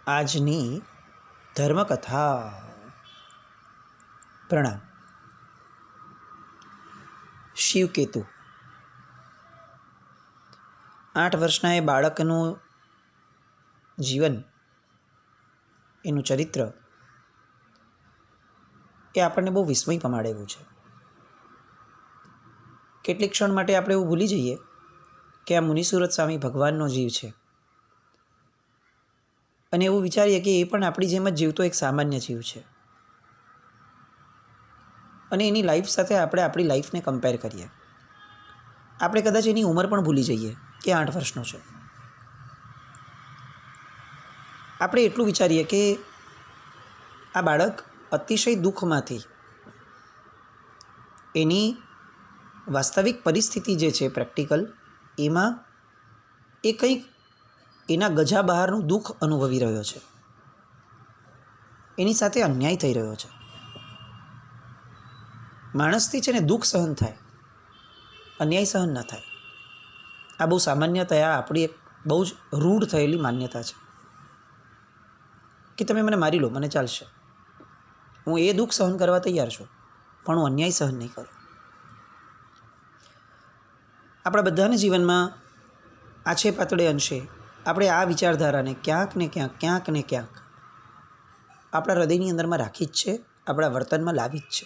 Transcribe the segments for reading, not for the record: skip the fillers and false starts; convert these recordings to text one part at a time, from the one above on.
આજની ધર્મકથા. પ્રણામ. શિવકેતુ. 8 વર્ષના એ બાળકનું જીવન, એનું ચરિત્ર એ આપણને બહુ વિસ્મય પમાડે એવું છે. કેટલીક ક્ષણ માટે આપણે એવું ભૂલી જઈએ કે આ મુનિસુરત સ્વામી ભગવાનનો જીવ છે, અને એવું વિચારીએ કે એ પણ આપણી જેમ જ જીવતો એક સામાન્ય જીવ છે, અને એની લાઈફ સાથે આપણે આપણી લાઈફને કમ્પેર કરીએ. આપણે કદાચ એની ઉંમર પણ ભૂલી જઈએ કે 8 વર્ષનો છે. આપણે એટલું વિચારીએ કે આ બાળક અતિશય દુઃખમાંથી એની વાસ્તવિક પરિસ્થિતિ જે છે પ્રેક્ટિકલ, એમાં એ કંઈક એના ગજા બહારનું દુઃખ અનુભવી રહ્યો છે. એની સાથે અન્યાય થઈ રહ્યો છે. માણસથી છે ને દુઃખ સહન થાય, અન્યાય સહન ન થાય. આ બહુ સામાન્યતયા આપણી એક બહુ જ રૂઢ થયેલી માન્યતા છે કે તમે મને મારી લો, મને ચાલશે, હું એ દુઃખ સહન કરવા તૈયાર છું, પણ હું અન્યાય સહન નહીં કરું. આપણા બધાના જીવનમાં આછે પાતળે અંશે આપણે આ વિચારધારાને ક્યાંક ને ક્યાંક આપણા હૃદયની અંદરમાં રાખી જ છે, આપણા વર્તનમાં લાવી જ છે.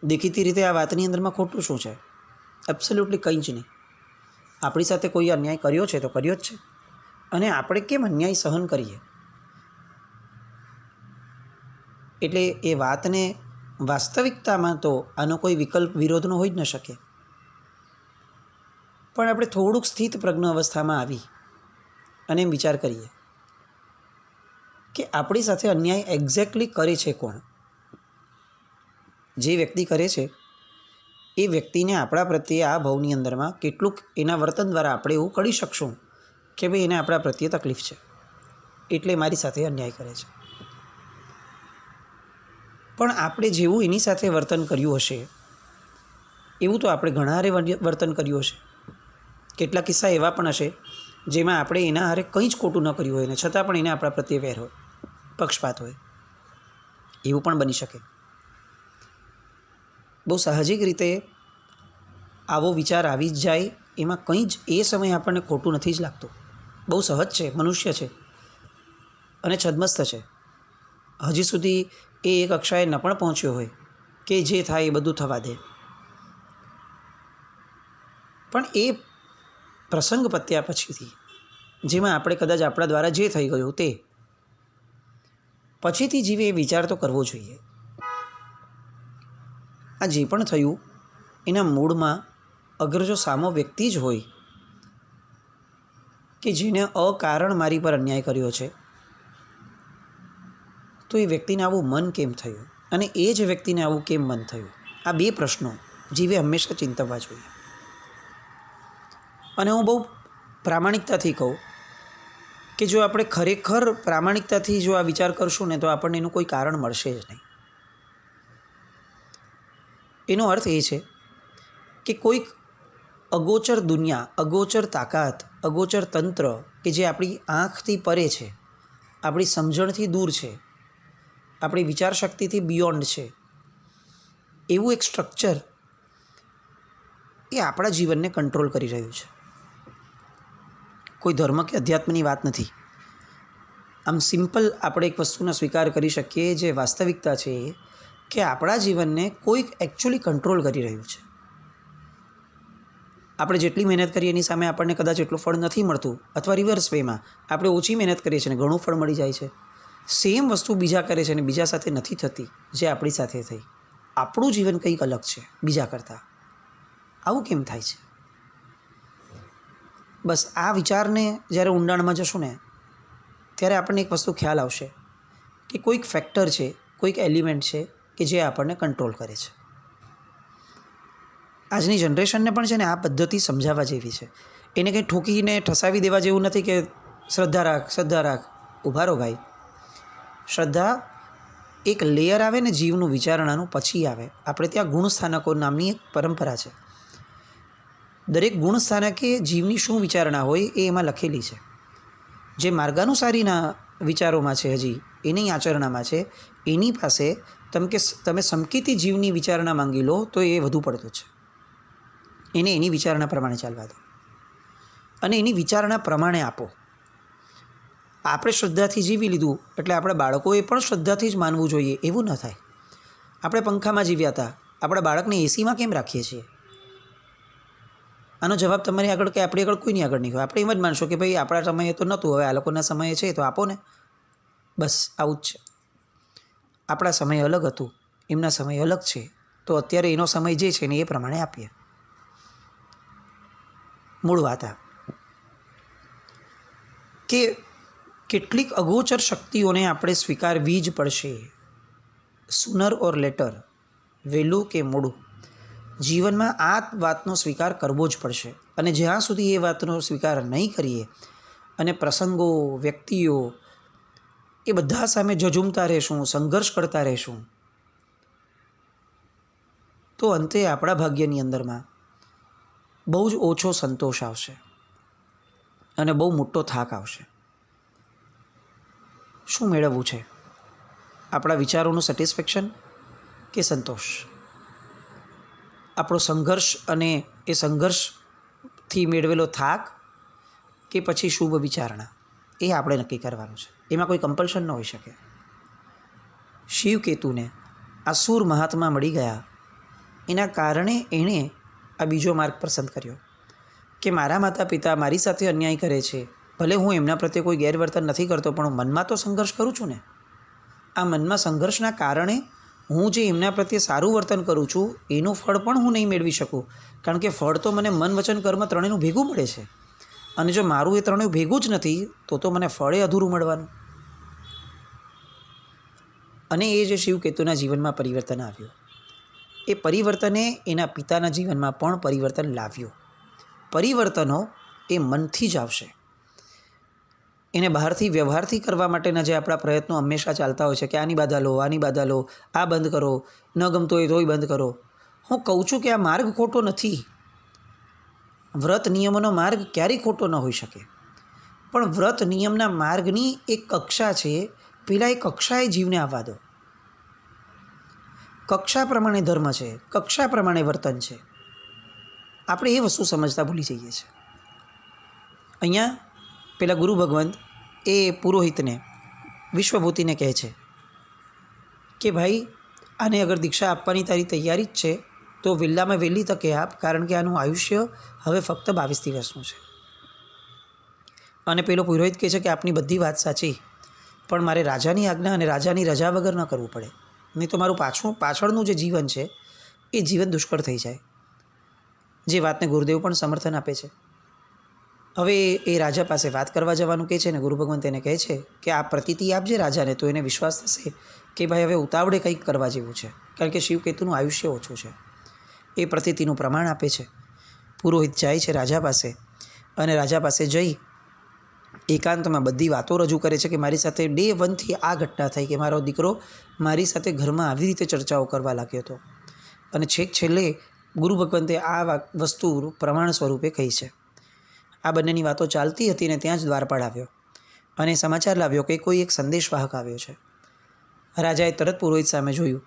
દેખીતી રીતે આ વાતની અંદરમાં ખોટું શું છે? એબ્સોલ્યુટલી કંઈ જ નહીં. આપણી સાથે કોઈ અન્યાય કર્યો છે તો કર્યો જ છે, અને આપણે કેમ અન્યાય સહન કરીએ? એટલે એ વાતને વાસ્તવિકતામાં તો આનો કોઈ વિકલ્પ વિરોધનો હોઈ જ ન શકે. પણ આપણે થોડુંક સ્થિત પ્રજ્ઞ અવસ્થામાં આવી અને એમ વિચાર કરીએ કે આપણી સાથે અન્યાય એક્ઝેક્ટલી કરે છે કોણ? જે વ્યક્તિ કરે છે એ વ્યક્તિને આપણા પ્રત્યે આ ભાવની અંદરમાં કેટલુંક એના વર્તન દ્વારા આપણે એવું કરી શકશું કે ભાઈ એને આપણા પ્રત્યે તકલીફ છે, એટલે મારી સાથે અન્યાય કરે છે. પણ આપણે જેવું એની સાથે વર્તન કર્યું હશે એવું તો આપણે ઘણા હારે વર્તન કર્યું હશે. કેટલાક કિસ્સા એવા પણ હશે જેમાં આપણે એના હારે કંઈ જ ખોટું ન કર્યું હોય ને છતાં પણ એને આપણા પ્રત્યે વેર હોય, પક્ષપાત હોય. એવું પણ બની શકે. બહુ સાહજિક રીતે આવો વિચાર આવી જ જાય, એમાં કંઈ જ એ સમયે આપણને ખોટું નથી જ લાગતું. બહુ સહજ છે, મનુષ્ય છે અને છદ્મસ્ત છે. હજી સુધી એ એક કક્ષાએ ન પણ પહોંચ્યો હોય કે જે થાય એ બધું થવા દે. પણ એ પ્રસંગ પત્યા પછીથી, જેમાં આપણે કદાચ આપણા દ્વારા જે થઈ ગયું તે પછીથી જીવે એ વિચાર તો કરવો જોઈએ. આ જે પણ થયું એના મૂળમાં અગર જો સામો વ્યક્તિ જ હોય કે જેને અકારણ મારી પર અન્યાય કર્યો છે, તો એ વ્યક્તિને આવું મન કેમ થયું, અને એ જ વ્યક્તિને આવું કેમ મન થયું? આ બે પ્રશ્નો જીવે હંમેશા ચિંતવવા જોઈએ. અને હું બહુ પ્રામાણિકતાથી કહું કે જો આપણે ખરેખર પ્રામાણિકતાથી જો આ વિચાર કરશું ને તો આપણને એનું કોઈ કારણ મળશે જ નહીં. એનો અર્થ એ છે કે કોઈક અગોચર દુનિયા, અગોચર તાકાત, અગોચર તંત્ર કે જે આપણી આંખથી પરે છે, આપણી સમજણથી દૂર છે, આપણી વિચારશક્તિથી બિયોન્ડ છે, એવું એક સ્ટ્રક્ચર એ આપણા જીવનને કંટ્રોલ કરી રહ્યું છે. કોઈ ધર્મ કે અધ્યાત્મની વાત નથી. આમ સિમ્પલ આપણે એક વસ્તુનો સ્વીકાર કરી શકીએ, જે વાસ્તવિકતા છે કે આપણા જીવનને કોઈક એકચ્યુઅલી કંટ્રોલ કરી રહ્યું છે. આપણે જેટલી મહેનત કરીએ એની સામે આપણને કદાચ એટલું ફળ નથી મળતું, અથવા રિવર્સ વેમાં આપણે ઓછી મહેનત કરીએ છીએ અને ઘણું ફળ મળી જાય છે. સેમ વસ્તુ બીજા કરે છે અને બીજા સાથે નથી થતી જે આપણી સાથે થઈ. આપણું જીવન કંઈક અલગ છે બીજા કરતાં. આવું કેમ થાય છે? બસ આ વિચારને જ્યારે ઊંડાણમાં જશું ને ત્યારે આપણને એક વસ્તુ ખ્યાલ આવશે કે કોઈક ફેક્ટર છે, કોઈક એલિમેન્ટ છે કે જે આપણને કંટ્રોલ કરે છે. આજની જનરેશનને પણ છે ને આ પદ્ધતિ સમજાવવા જેવી છે. એને કંઈ ઠોકીને ઠસાવી દેવા જેવું નથી કે શ્રદ્ધા રાખ, ઊભા રહો ભાઈ. શ્રદ્ધા એક લેયર આવે ને જીવનું વિચારણાનું, પછી આવે. આપણે ત્યાં ગુણસ્થાનકો નામની એક પરંપરા છે. દરેક ગુણસ્થાનકે જીવની શું વિચારણા હોય એ એમાં લખેલી છે. જે માર્ગાનુસારીના વિચારોમાં છે, હજી એની આચરણામાં છે, એની પાસે તમે સમકીતી જીવની વિચારણા માંગી લો તો એ વધુ પડતું છે. એને એની વિચારણા પ્રમાણે ચાલવા દો અને એની વિચારણા પ્રમાણે આપો. આપણે શ્રદ્ધાથી જીવી લીધું એટલે આપણા બાળકોએ પણ શ્રદ્ધાથી જ માનવું જોઈએ એવું ન થાય. આપણે પંખામાં જીવ્યા હતા, આપણા બાળકને એસીમાં કેમ રાખીએ છીએ? આનો જવાબ તમારી આગળ કે આપણી આગળ કોઈની આગળ નહીં હોય. આપણે એમ જ માનશો કે ભાઈ આપણા સમયે તો નહોતું, હવે આ લોકોના સમયે છે તો આપો ને, બસ આવું જ છે. આપણા સમય અલગ હતું, એમના સમય અલગ છે, તો અત્યારે એનો સમય જે છે ને એ પ્રમાણે આપીએ. મૂળ વાત આ કે કેટલીક અગોચર શક્તિઓને આપણે સ્વીકારવી જ પડશે. સુનર ઓર લેટર, વહેલું કે મોડું, જીવનમાં આ વાતનો સ્વીકાર કરવો જ પડશે. અને જ્યાં સુધી એ વાતનો સ્વીકાર નહીં કરીએ અને પ્રસંગો, વ્યક્તિઓ એ બધા સામે ઝઝૂમતા રહેશું, સંઘર્ષ કરતા રહેશું, તો અંતે આપણા ભાગ્યની અંદરમાં બહુ જ ઓછો સંતોષ આવશે અને બહુ મોટો થાક આવશે. શું મેળવવું છે? આપણા વિચારોનું સેટિસ્ફેક્શન કે સંતોષ? આપણો સંઘર્ષ અને એ સંઘર્ષથી મેળવેલો થાક કે પછી શુભ વિચારણા? એ આપણે નક્કી કરવાનું છે. એમાં કોઈ કમ્પલ્શન ન હોઈ શકે. શિવકેતુને આસુર મહાત્મા મળી ગયા, એના કારણે એણે આ બીજો માર્ગ પસંદ કર્યો કે મારા માતા પિતા મારી સાથે અન્યાય કરે છે, ભલે હું એમના પ્રત્યે કોઈ ગેરવર્તન નથી કરતો, પણ હું મનમાં તો સંઘર્ષ કરું છું ને. આ મનમાં સંઘર્ષના કારણે હું જે એમના પ્રત્યે સારું વર્તન કરું છું એનું ફળ પણ હું નહીં મેળવી શકું, કારણ કે ફળ તો મને મન, વચન, કર્મ ત્રણેયનું ભેગું મળે છે. અને જો મારું એ ત્રણેય ભેગું જ નથી તો મને ફળે અધૂરું મળવાનું. અને એ જે શિવકેતુના જીવનમાં પરિવર્તન આવ્યું, એ પરિવર્તને એના પિતાના જીવનમાં પણ પરિવર્તન લાવ્યું. પરિવર્તનો એ મનથી જ આવશે. એને બહારથી વ્યવહારથી કરવા માટેના જે આપણા પ્રયત્નો હંમેશા ચાલતા હોય છે કે આની બાધા લો, આની બાધા લો, આ બંધ કરો, ન ગમતો હોય તોય બંધ કરો. હું કહું છું કે આ માર્ગ ખોટો નથી. વ્રત નિયમોનો માર્ગ ક્યારેય ખોટો ન હોઈ શકે, પણ વ્રત નિયમના માર્ગની એક કક્ષા છે. પેલા એ કક્ષાએ જીવને આવવા દો. કક્ષા પ્રમાણે ધર્મ છે, કક્ષા પ્રમાણે વર્તન છે. આપણે એ વસ્તુ સમજતા ભૂલી જઈએ છીએ. અહીંયા પેલા ગુરુ ભગવંત એ પુરોહિતને, વિશ્વભૂતિને કહે છે કે ભાઈ આને અગર દીક્ષા આપવાની તારી તૈયારી જ છે તો વહેલામાં વહેલી તકે આપ, કારણ કે આનું આયુષ્ય હવે ફક્ત 22 દિવસનું છે. અને પેલો પુરોહિત કહે છે કે આપની બધી વાત સાચી, પણ મારે રાજાની આજ્ઞા અને રાજાની રજા વગર ન કરવું પડે, નહીં તો મારું પાછળનું જે જીવન છે એ જીવન દુષ્કર થઈ જાય. જે વાતને ગુરુદેવ પણ સમર્થન આપે છે. હવે એ રાજા પાસે વાત કરવા જવાનું કહે છે ને ગુરુ ભગવંત એને કહે છે કે આ પ્રતીતિ આપજે રાજાને, તો એને વિશ્વાસ થશે કે ભાઈ હવે ઉતાવળે કંઈક કરવા જેવું છે, કારણ કે શિવકેતુનું આયુષ્ય ઓછું છે. એ પ્રતીતિનું પ્રમાણ આપે છે. પુરોહિત જાય છે રાજા પાસે અને રાજા પાસે જઈ એકાંતમાં બધી વાતો રજૂ કરે છે કે મારી સાથે ડે 1થી આ ઘટના થઈ કે મારો દીકરો મારી સાથે ઘરમાં આવી રીતે ચર્ચાઓ કરવા લાગ્યો હતો. અને છેક છેલ્લે ગુરુ ભગવંતે આ વસ્તુ પ્રમાણ સ્વરૂપે કહી છે. આ બંનેની વાતો ચાલતી હતી ને ત્યાં જ દ્વારપાળ આવ્યો અને સમાચાર લાવ્યો કે કોઈ એક સંદેશવાહક આવ્યો છે. રાજાએ તરત પુરોહિત સામે જોયું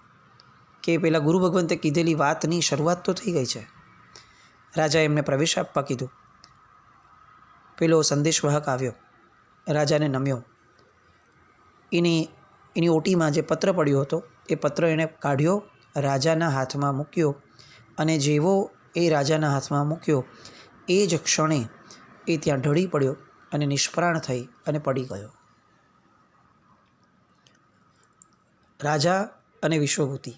કે પેલા ગુરુ ભગવંતે કીધેલી વાતની શરૂઆત તો થઈ ગઈ છે. રાજાએ એમને પ્રવેશ આપવા કીધું. પેલો સંદેશવાહક આવ્યો, રાજાને નમ્યો. એની ઓટીમાં જે પત્ર પડ્યો હતો એ પત્ર એણે કાઢ્યો, રાજાના હાથમાં મૂક્યો, અને જેવો એ રાજાના હાથમાં મૂક્યો એ જ ક્ષણે એ ત્યાં ઢળી પડ્યો અને નિષ્પ્રાણ થઈ અને પડી ગયો. રાજા અને વિશ્વભૂતિ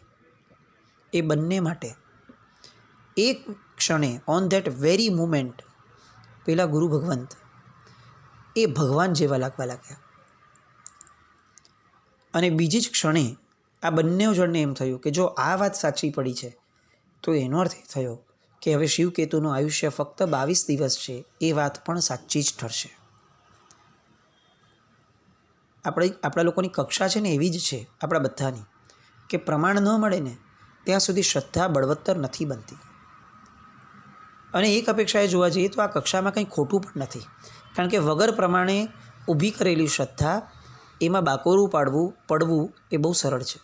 એ બંને માટે એક ક્ષણે, ઓન ધેટ વેરી મુમેન્ટ, પેલા ગુરુ ભગવંત એ ભગવાન જેવા લાગવા લાગ્યા. અને બીજી જ ક્ષણે આ બંને જણને એમ થયું કે જો આ વાત સાચી પડી છે તો એનો અર્થ એ થયો કે હવે શિવકેતુનું આયુષ્ય ફક્ત 22 દિવસ છે. એ વાત પણ સાચી જ ઠરશે. આપણા લોકોની કક્ષા છે ને એવી જ છે, આપણા બધાની, કે પ્રમાણ ન મળે ને ત્યાં સુધી શ્રદ્ધા બળવત્તર નથી બનતી. અને એક અપેક્ષાએ જોવા જઈએ તો આ કક્ષામાં કંઈ ખોટું પણ નથી, કારણ કે વગર પ્રમાણે ઊભી કરેલી શ્રદ્ધા, એમાં બાકોરું પડવું એ બહુ સરળ છે.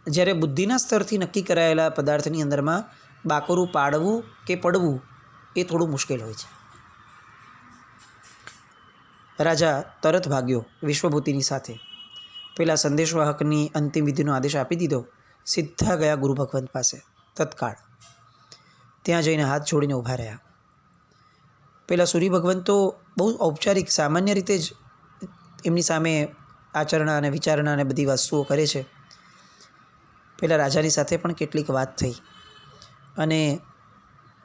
જ્યારે બુદ્ધિના સ્તરથી નક્કી કરાયેલા પદાર્થની અંદરમાં બાકોરું પાડવું કે પડવું એ થોડું મુશ્કેલ હોય છે. રાજા તરત ભાગ્યો વિશ્વભૂતિની સાથે. પેલા સંદેશવાહકની અંતિમ વિધિનો આદેશ આપી દીધો. સીધા ગયા ગુરુ ભગવંત પાસે તત્કાળ. ત્યાં જઈને હાથ જોડીને ઊભા રહ્યા. પેલા સૂર્ય ભગવંત તો બહુ ઔપચારિક સામાન્ય રીતે જ એમની સામે આચરણા અને વિચારણા અને બધી વસ્તુઓ કરે છે. પેલા રાજાની સાથે પણ કેટલીક વાત થઈ અને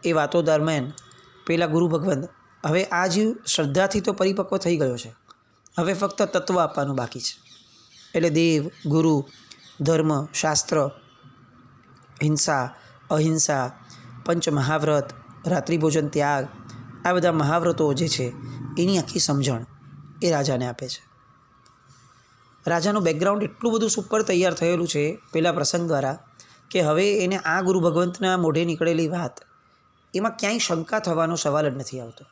એ વાતો દરમિયાન પેલા ગુરુ ભગવંત હવે આ જીવ શ્રદ્ધાથી તો પરિપક્વ થઈ ગયો છે, હવે ફક્ત તત્વ આપવાનું બાકી છે. એટલે દેવ, ગુરુ, ધર્મ, શાસ્ત્ર, હિંસા, અહિંસા, પંચ મહાવ્રત, રાત્રિભોજન ત્યાગ, આ બધા મહાવ્રતો જે છે એની આખી સમજણ એ રાજાને આપે છે. રાજાનું બેકગ્રાઉન્ડ એટલું બધું સુપર તૈયાર થયેલું છે પેલા પ્રસંગ દ્વારા કે હવે એને આ ગુરુ ભગવંતના મોઢે નીકળેલી વાત એમાં ક્યાંય શંકા થવાનો સવાલ જ નથી આવતો.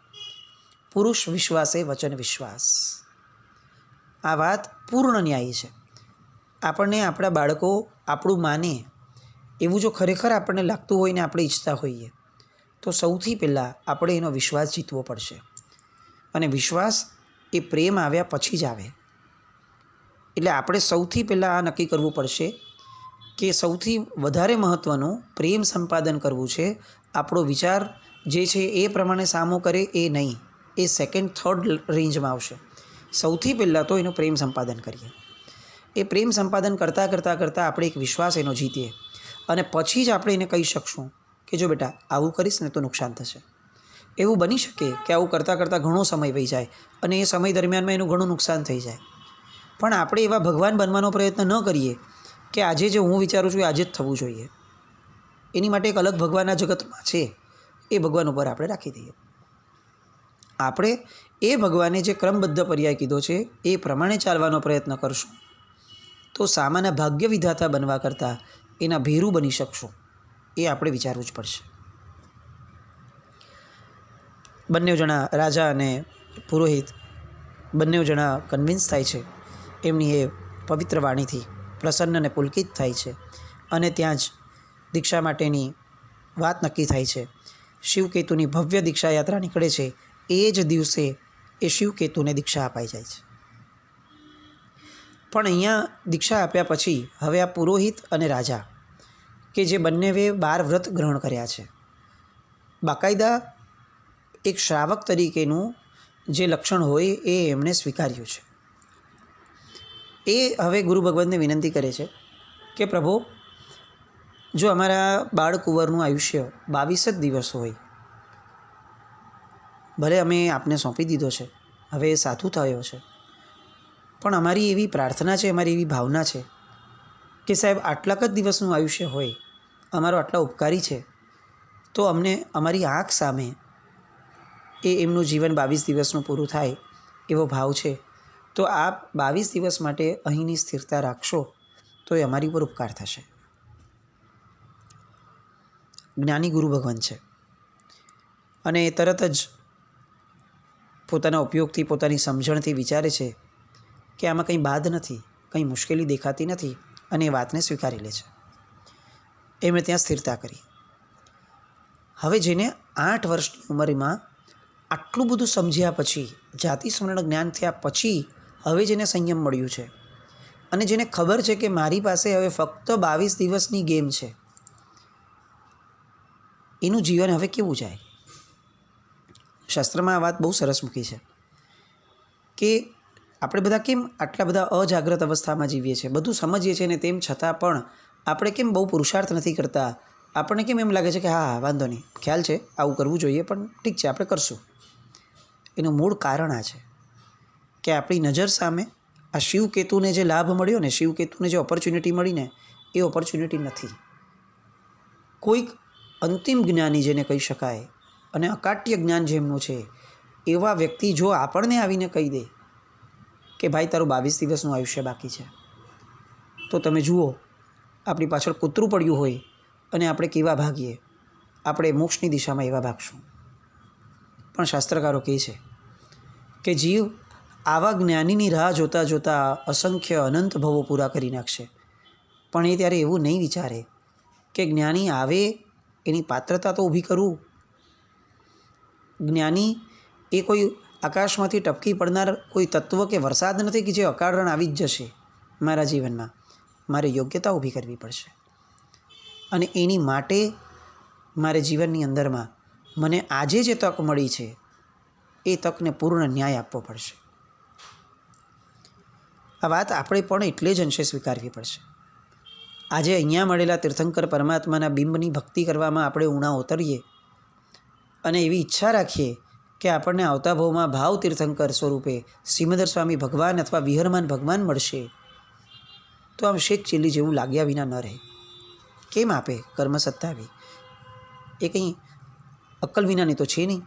પુરુષ વિશ્વાસે વચન વિશ્વાસ, આ વાત પૂર્ણ ન્યાયી છે. આપણને આપણા બાળકો આપણું માને એવું જો ખરેખર આપણને લાગતું હોય ને આપણે ઈચ્છતા હોઈએ તો સૌથી પહેલાં આપણે એનો વિશ્વાસ જીતવો પડશે. અને વિશ્વાસ એ પ્રેમ આવ્યા પછી જ આવે. એટલે આપણે સૌથી પહેલાં આ નક્કી કરવું પડશે કે સૌથી વધારે મહત્ત્વનું પ્રેમ સંપાદન કરવું છે. આપણો વિચાર જે છે એ પ્રમાણે સામો કરે એ નહીં, એ સેકન્ડ થર્ડ રેન્જમાં આવશે. સૌથી પહેલાં તો એનું પ્રેમ સંપાદન કરીએ. એ પ્રેમ સંપાદન કરતાં કરતાં કરતાં આપણે એક વિશ્વાસ એનો જીતીએ અને પછી જ આપણે એને કહી શકશું કે જો બેટા આવું કરીશ ને તો નુકસાન થશે. એવું બની શકે કે આવું કરતાં કરતાં ઘણો સમય વહી જાય અને એ સમય દરમિયાનમાં એનું ઘણું નુકસાન થઈ જાય. પણ આપણે એવા ભગવાન બનવાનો પ્રયત્ન ન કરીએ કે આજે જે હું વિચારું છું એ આજે જ થવું જોઈએ. એની માટે એક અલગ ભગવાન આ જગતમાં છે, એ ભગવાન ઉપર આપણે રાખી દઈએ. આપણે એ ભગવાને જે ક્રમબદ્ધ પર્યાય કીધો છે એ પ્રમાણે ચાલવાનો પ્રયત્ન કરશું તો સામાન્ય ભાગ્ય વિધાતા બનવા કરતાં એના ભેરું બની શકશું. એ આપણે વિચારવું જ પડશે. બંને જણા રાજા અને પુરોહિત બંને જણા કન્વિન્સ થાય છે. એમની એ પવિત્ર વાણીથી પ્રસન્ન અને પુલકિત થાય છે અને ત્યાં જ દીક્ષા માટેની વાત નક્કી થાય છે. શિવકેતુની ભવ્ય દીક્ષા યાત્રા નીકળે છે. એ જ દિવસે એ શિવકેતુને દીક્ષા અપાઈ જાય છે. પણ અહીંયા દીક્ષા આપ્યા પછી હવે આ પુરોહિત અને રાજા કે જે બંનેએ 12 વ્રત ગ્રહણ કર્યા છે, બાકાયદા એક શ્રાવક તરીકેનું જે લક્ષણ હોય એ એમણે સ્વીકાર્યું છે. એ હવે ગુરુ ભગવંતને વિનંતી કરે છે કે પ્રભુ, જો અમારા બાળકુંવરનું આયુષ્ય 22 જ દિવસ હોય, ભલે અમે આપને સોંપી દીધો છે, હવે એ સાધુ થયો છે, પણ અમારી એવી પ્રાર્થના છે, અમારી એવી ભાવના છે કે સાહેબ આટલાક જ દિવસનું આયુષ્ય હોય, અમારો આટલા ઉપકારી છે, તો અમને અમારી આંખ સામે એ એમનું જીવન 22 દિવસનું પૂરું થાય એવો ભાવ છે. તો આપ 22 દિવસ માટે અહીંની સ્થિરતા રાખશો તો એ અમારી ઉપર ઉપકાર થશે. જ્ઞાની ગુરુ ભગવાન છે અને એ તરત જ પોતાના ઉપયોગથી, પોતાની સમજણથી વિચારે છે કે આમાં કંઈ બાદ નથી, કંઈ મુશ્કેલી દેખાતી નથી અને એ વાતને સ્વીકારી લે છે. એમણે ત્યાં સ્થિરતા કરી. હવે જેને 8 વર્ષની ઉંમરમાં આટલું બધું સમજ્યા પછી, જાતિ સ્મરણ જ્ઞાન થયા પછી હવે જેને સંયમ મળ્યું છે અને જેને ખબર છે કે મારી પાસે હવે ફક્ત 22 દિવસની ગેમ છે, એનું જીવન હવે કેવું જાય. શાસ્ત્રમાં આ વાત બહુ સરસ મૂકી છે કે આપણે બધા કેમ આટલા બધા અજાગ્રત અવસ્થામાં જીવીએ છીએ, બધું સમજીએ છીએ ને તેમ છતાં પણ આપણે કેમ બહુ પુરુષાર્થ નથી કરતા. આપણને કેમ એમ લાગે છે કે હા વાંધો નહીં, ખ્યાલ છે આવું કરવું જોઈએ પણ ઠીક છે આપણે કરશું. એનું મૂળ કારણ આ છે કે આપણી નજર સામે આ શિવકેતુને જે લાભ મળ્યો ને, શિવકેતુને જે ઓપોર્ચ્યુનિટી મળી ને, એ ઓપોર્ચ્યુનિટી નથી. કોઈક અંતિમ જ્ઞાની જેને કહી શકાય અને અકાટ્ય જ્ઞાન જેમનું છે એવા વ્યક્તિ જો આપણને આવીને કહી દે કે ભાઈ તારું 22 દિવસનું આયુષ્ય બાકી છે, તો તમે જુઓ આપણી પાછળ કૂતરું પડ્યું હોય અને આપણે કેવા ભાગીએ. આપણે મોક્ષની દિશામાં એવા ભાગશું. પણ શાસ્ત્રકારો કહે છે કે જીવ આવા જ્ઞાનીની રાહ જોતાં જોતાં અસંખ્ય અનંત ભવો પૂરા કરી નાખશે, પણ એ ત્યારે એવું નહીં વિચારે કે જ્ઞાની આવે એની પાત્રતા તો ઊભી કરું. જ્ઞાની એ કોઈ આકાશમાંથી ટપકી પડનાર કોઈ તત્વ કે વરસાદ નથી કે જે અકારણ આવી જ જશે મારા જીવનમાં. મારે યોગ્યતા ઊભી કરવી પડશે અને એની માટે મારે જીવનની અંદરમાં મને આજે જે તક મળી છે એ તકને પૂર્ણ ન્યાય આપવો પડશે. આ વાત આપણે પણ એટલે જ અંશે સ્વીકારવી પડશે. આજે અહીંયા મળેલા તીર્થંકર પરમાત્માના બિંબની ભક્તિ કરવામાં આપણે ઉણા ઉતરીએ અને એવી ઈચ્છા રાખીએ કે આપણને આવતા ભાવમાં ભાવ તીર્થંકર સ્વરૂપે શ્રીમદ્ર સ્વામી ભગવાન અથવા વિહરમાન ભગવાન મળશે, તો આમ શેખ ચીલી જેવું લાગ્યા વિના ન રહે. કેમ આપે કર્મસત્તા આવી? એ કંઈ અક્કલ વિનાની તો છે નહીં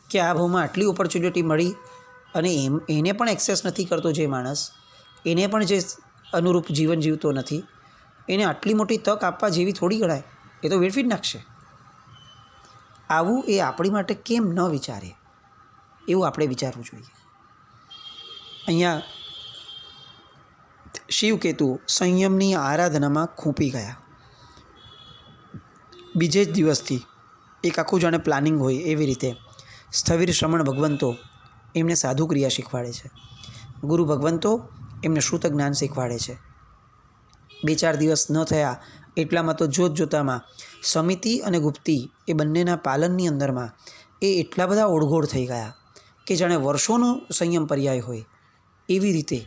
કે આ ભાવમાં આટલી ઓપોર્ચ્યુનિટી મળી અને એને પણ એક્સેસ નથી કરતો જે માણસ, એને પણ જે અનુરૂપ જીવન જીવતો નથી, એને આટલી મોટી તક આપવા જેવી થોડી ગણાય. એ તો વેડફી જ નાખશે. આવું એ આપણી માટે કેમ ન વિચારે, એવું આપણે વિચારવું જોઈએ. અહીંયા શિવકેતુ સંયમની આરાધનામાં ખૂંપી ગયા. બીજે જ દિવસથી એક આખું જાણે પ્લાનિંગ હોય એવી રીતે સ્થવિર શ્રમણ ભગવંતો એમને સાધુ ક્રિયા શીખવાડે છે. ગુરુ ભગવંતો એમને શ્રુત જ્ઞાન શીખવાડે છે. 2-4 દિવસ ન થયા એટલામાં તો જોત જોતામાં સમિતિ અને ગુપ્તી એ બંનેના પાલનની અંદરમાં એ એટલા બધા ઓળઘોળ થઈ ગયા કે જાણે વર્ષોનો સંયમ પર્યાય હોય એવી રીતે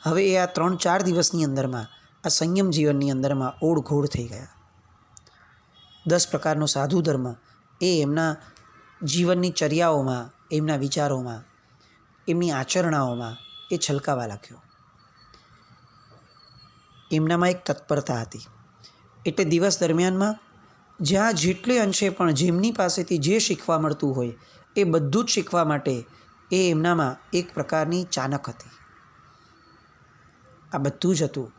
હવે એ આ 3-4 દિવસની અંદરમાં આ સંયમ જીવનની અંદરમાં ઓળઘોળ થઈ ગયા. 10 પ્રકારનો સાધુ ધર્મ એ એમના જીવનની ચર્યાઓમાં, એમના વિચારોમાં, એમની આચરણાઓમાં એ છલકાવા લાગ્યો. એમનામાં એક તત્પરતા હતી. એટલે દિવસ દરમિયાનમાં જ્યાં જેટલે અંશે પણ જેમની પાસેથી જે શીખવા મળતું હોય એ બધું જ શીખવા માટે એ એમનામાં એક પ્રકારની ચાનક હતી. આ બધું જ હતું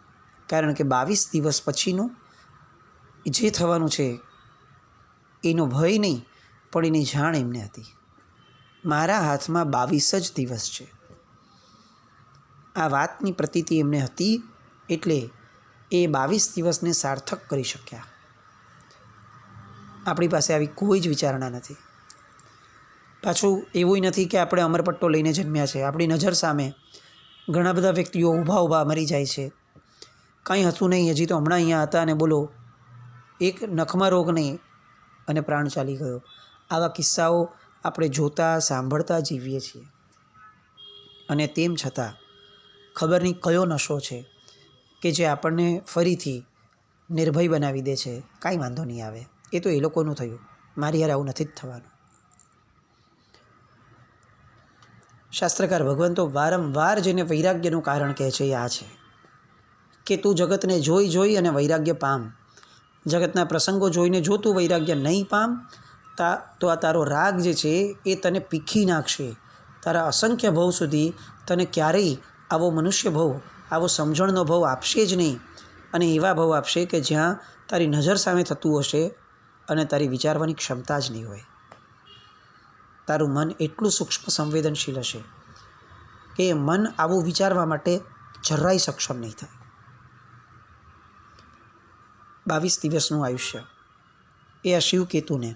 કારણ કે 22 દિવસ પછીનું જે થવાનું છે એનો ભય નહીં, પણ એની જાણ એમને હતી. મારા હાથમાં 22 જ દિવસ છે. આ વાતની પ્રતીતિ એમને હતી એટલે એ 22 દિવસને સાર્થક કરી શક્યા. આપણી પાસે આવી કોઈ જ વિચારણા નથી. પાછું એવું નથી કે આપણે અમરપટ્ટો લઈને જન્મ્યા છે. આપણી નજર સામે ઘણા બધા વ્યક્તિઓ ઊભા મરી જાય છે. કંઈ હતું નહીં, હજી તો હમણાં અહીંયા હતા અને બોલો એક નખમાં રોગ નહીં અને પ્રાણ ચાલી ગયો. આવા કિસ્સાઓ આપણે જોતા સાંભળતા જીવીએ છીએ. અને તેમ છતાં ખબર નહીં કયો નશો છે કે જે આપણને ફરીથી નિર્ભય બનાવી દે છે. કાંઈ વાંધો નહીં આવે, એ તો એ લોકોનું થયું, મારી યાર આવું નથી જ થવાનું. શાસ્ત્રકાર ભગવંતો વારંવાર જેને વૈરાગ્યનું કારણ કહે છે એ આ છે કે તું જગતને જોઈ અને વૈરાગ્ય પામ. જગતના પ્રસંગો જોઈને જો તું વૈરાગ્ય નહીં પામ તો આ તારો રાગ જે છે એ તને પીખી નાખશે. તારા અસંખ્ય ભવ સુધી તને ક્યારેય આવો મનુષ્ય ભવ, આવો સમજણનો ભવ આપશે જ નહીં. અને એવા ભવ આપશે કે જ્યાં તારી નજર સામે થતું હશે અને તારી વિચારવાની ક્ષમતા જ નહીં હોય. તારું મન એટલું સૂક્ષ્મ સંવેદનશીલ હશે કે એ મન આવું વિચારવા માટે જરાય સક્ષમ નહીં થાય. 22 દિવસનું આયુષ્ય એ આ શિવકેતુને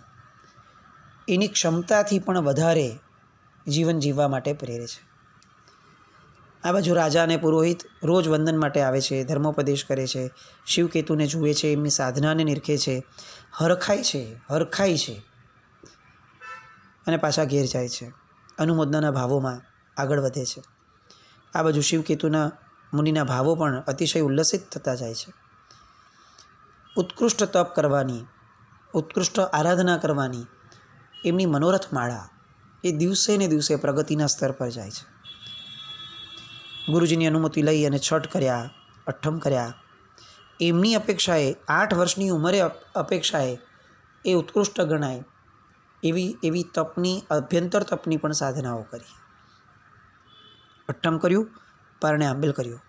એની ક્ષમતાથી પણ વધારે જીવન જીવવા માટે પ્રેરે છે. આ બાજુ રાજા અને પુરોહિત રોજ વંદન માટે આવે છે, ધર્મોપદેશ કરે છે, શિવકેતુને જુએ છે, એમની સાધનાને નિરખે છે, હરખાય છે અને પાછા ઘેર જાય છે. અનુમોદનાના ભાવોમાં આગળ વધે છે. આ બાજુ શિવકેતુના મુનિના ભાવો પણ અતિશય ઉલ્લસિત થતા જાય છે. ઉત્કૃષ્ટ તપ કરવાની, ઉત્કૃષ્ટ આરાધના કરવાની એમની મનોરથ માળા એ દિવસે ને દિવસે પ્રગતિના સ્તર પર જાય છે. ગુરુજીની અનુમતિ લઈ અને છઠ કર્યા, અઠ્ઠમ કર્યા. એમની અપેક્ષાએ 8 વર્ષની ઉંમરે અપેક્ષાએ એ ઉત્કૃષ્ટ ગણાય એવી તપની, અભ્યંતર તપની પણ સાધનાઓ કરી. અઠ્ઠમ કર્યું, પારણે આંબેલ કર્યું.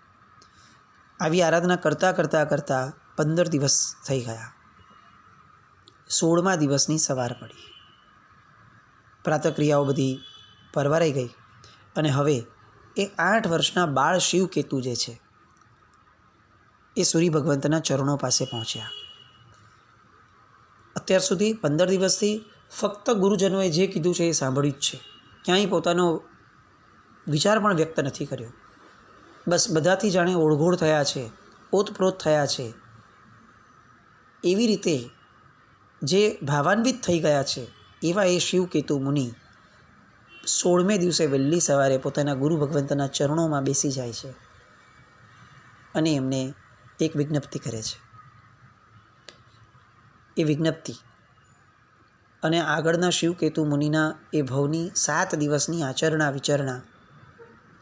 આવી આરાધના કરતાં 15 દિવસ થઈ ગયા. 16મા દિવસની સવાર પડી. પ્રાતક્રિયાઓ બધી પરવારાઈ ગઈ અને હવે એ 8 વર્ષના બાળ શિવકેતુ જે છે એ સૂર્ય ભગવંતના ચરણો પાસે પહોંચ્યા. અત્યાર સુધી 15 દિવસથી ફક્ત ગુરુજનોએ જે કીધું છે એ સાંભળ્યું જ છે. ક્યાંય પોતાનો વિચાર પણ વ્યક્ત નથી કર્યો. બસ બધાથી જાણે ઓળઘોળ થયા છે, ઓતપ્રોત થયા છે. એવી રીતે જે ભાવાન્વિત થઈ ગયા છે એવા એ શિવકેતુ મુનિ 16મે દિવસે વહેલી સવારે પોતાના ગુરુ ભગવંતના ચરણોમાં બેસી જાય છે અને એમને એક વિજ્ઞપ્તિ કરે છે. એ વિજ્ઞપ્તિ અને આગળના શિવકેતુ મુનિના એ ભવની 7 દિવસની આચરણા વિચરણા,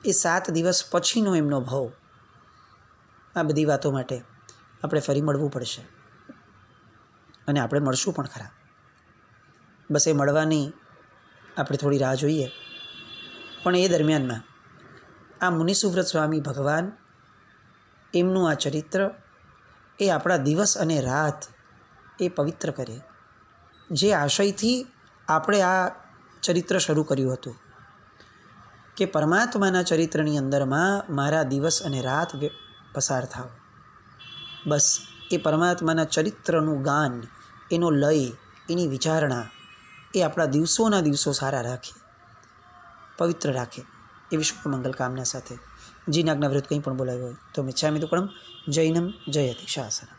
એ 7 દિવસ પછીનો એમનો ભવ, આ બધી વાતો માટે આપણે ફરી મળવું પડશે અને આપણે મળશું પણ ખરા. બસ એ મળવાની આપણે થોડી રાહ જોઈએ. પણ એ દરમિયાનમાં આ મુનિસુવ્રત સ્વામી ભગવાન, એમનું આ ચરિત્ર એ આપણા દિવસ અને રાત એ પવિત્ર કરે. જે આશયથી આપણે આ ચરિત્ર શરૂ કર્યું હતું કે પરમાત્માના ચરિત્રની અંદરમાં મારા દિવસ અને રાત પસાર થાવ, બસ એ પરમાત્માના ચરિત્રનું ગાન, એનો લય, એની વિચારણા એ આપણા દિવસોના દિવસો સારા રાખે, પવિત્ર રાખે, એવી શુભ મંગલ કામના સાથે જીનાજ્ઞા વિરુદ્ધ કંઈ પણ બોલાવ્યું હોય તો મિચ્છામિ દુક્કડમ. જૈનમ જયતિ શાસનમ.